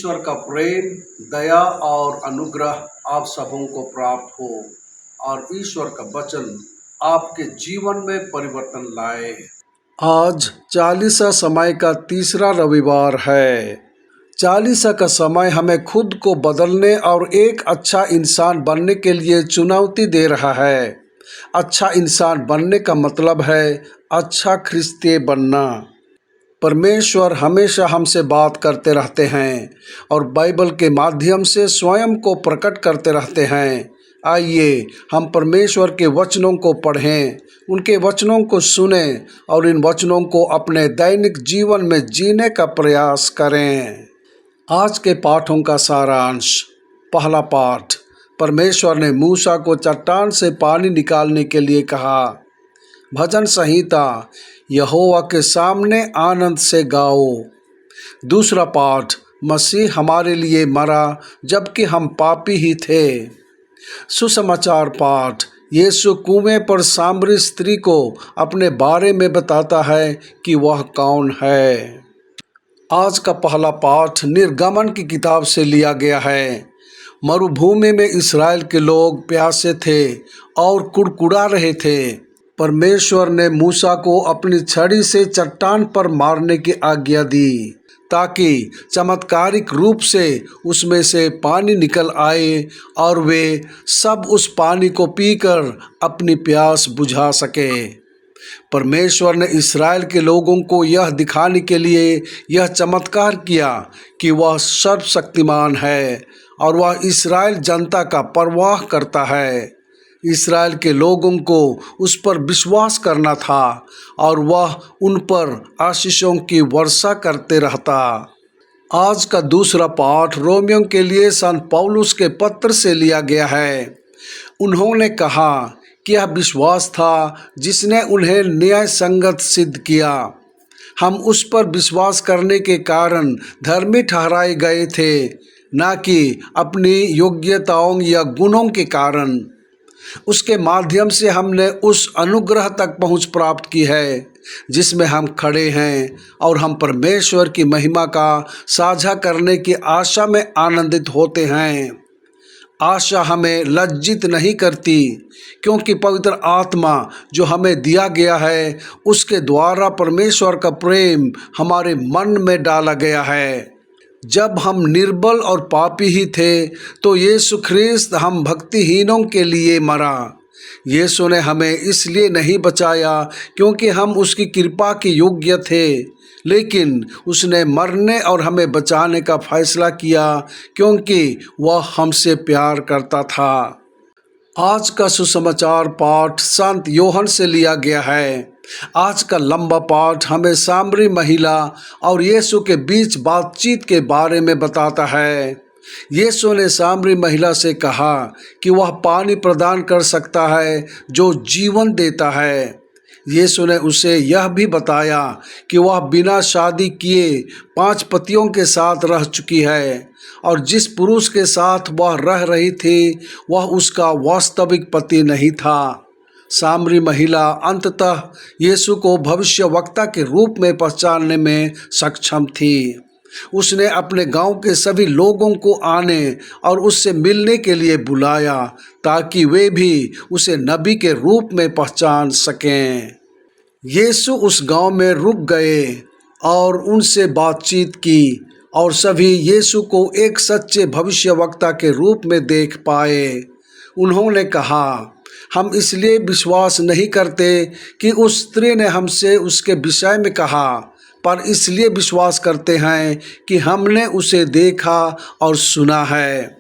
ईश्वर का प्रेम, दया और अनुग्रह आप सबों को प्राप्त हो और ईश्वर का वचन आपके जीवन में परिवर्तन लाए। आज चालीसा समय का तीसरा रविवार है। चालीसा का समय हमें खुद को बदलने और एक अच्छा इंसान बनने के लिए चुनौती दे रहा है। अच्छा इंसान बनने का मतलब है अच्छा ख्रिस्ती बनना। परमेश्वर हमेशा हमसे बात करते रहते हैं और बाइबल के माध्यम से स्वयं को प्रकट करते रहते हैं। आइए हम परमेश्वर के वचनों को पढ़ें, उनके वचनों को सुनें और इन वचनों को अपने दैनिक जीवन में जीने का प्रयास करें। आज के पाठों का सारांश। पहला पाठ, परमेश्वर ने मूसा को चट्टान से पानी निकालने के लिए कहा। भजन संहिता, यहोवा के सामने आनंद से गाओ। दूसरा पाठ, मसीह हमारे लिए मरा जबकि हम पापी ही थे। सुसमाचार पाठ, यीशु कुएं पर सामरी स्त्री को अपने बारे में बताता है कि वह कौन है। आज का पहला पाठ निर्गमन की किताब से लिया गया है। मरुभूमि में इस्राएल के लोग प्यासे थे और कुड़कुड़ा रहे थे। परमेश्वर ने मूसा को अपनी छड़ी से चट्टान पर मारने की आज्ञा दी ताकि चमत्कारिक रूप से उसमें से पानी निकल आए और वे सब उस पानी को पीकर अपनी प्यास बुझा सके। परमेश्वर ने इस्राएल के लोगों को यह दिखाने के लिए यह चमत्कार किया कि वह सर्वशक्तिमान है और वह इस्राएल जनता का परवाह करता है। इस्राएल के लोगों को उस पर विश्वास करना था और वह उन पर आशीषों की वर्षा करते रहता। आज का दूसरा पाठ रोमियों के लिए संत पौलुस के पत्र से लिया गया है। उन्होंने कहा कि यह विश्वास था जिसने उन्हें न्याय संगत सिद्ध किया। हम उस पर विश्वास करने के कारण धर्मी ठहराए गए थे, न कि अपनी योग्यताओं या गुणों के कारण। उसके माध्यम से हमने उस अनुग्रह तक पहुंच प्राप्त की है जिसमें हम खड़े हैं और हम परमेश्वर की महिमा का साझा करने की आशा में आनंदित होते हैं। आशा हमें लज्जित नहीं करती क्योंकि पवित्र आत्मा जो हमें दिया गया है उसके द्वारा परमेश्वर का प्रेम हमारे मन में डाला गया है। जब हम निर्बल और पापी ही थे तो यीशु ख्रिस्त हम भक्तिहीनों के लिए मरा। यीशु ने हमें इसलिए नहीं बचाया क्योंकि हम उसकी कृपा के योग्य थे, लेकिन उसने मरने और हमें बचाने का फैसला किया क्योंकि वह हमसे प्यार करता था। आज का सुसमाचार पाठ संत योहन से लिया गया है। आज का लंबा पाठ हमें सामरी महिला और यीशु के बीच बातचीत के बारे में बताता है। यीशु ने सामरी महिला से कहा कि वह पानी प्रदान कर सकता है जो जीवन देता है। यीशु ने उसे यह भी बताया कि वह बिना शादी किए 5 पतियों के साथ रह चुकी है और जिस पुरुष के साथ वह रह रही थी वह उसका वास्तविक पति नहीं था। सामरी महिला अंततः यीशु को भविष्यवक्ता के रूप में पहचानने में सक्षम थी। उसने अपने गांव के सभी लोगों को आने और उससे मिलने के लिए बुलाया ताकि वे भी उसे नबी के रूप में पहचान सकें। यीशु उस गांव में रुक गए और उनसे बातचीत की और सभी यीशु को एक सच्चे भविष्यवक्ता के रूप में देख पाए। उन्होंने कहा, हम इसलिए विश्वास नहीं करते कि उस स्त्री ने हमसे उसके विषय में कहा, पर इसलिए विश्वास करते हैं कि हमने उसे देखा और सुना है।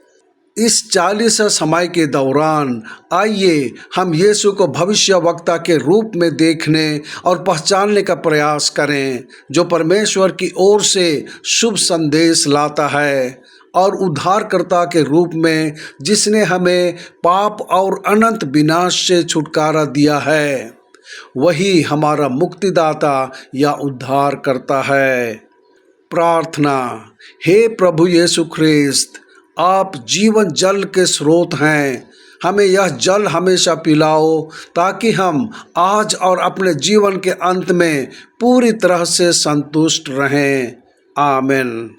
इस 40 समय के दौरान आइए हम यीशु को भविष्यवक्ता के रूप में देखने और पहचानने का प्रयास करें जो परमेश्वर की ओर से शुभ संदेश लाता है और उद्धारकर्ता के रूप में जिसने हमें पाप और अनंत विनाश से छुटकारा दिया है। वही हमारा मुक्तिदाता या उद्धार करता है। प्रार्थना। हे प्रभु यीशु ख्रिस्त, आप जीवन जल के स्रोत हैं। हमें यह जल हमेशा पिलाओ ताकि हम आज और अपने जीवन के अंत में पूरी तरह से संतुष्ट रहें। आमीन।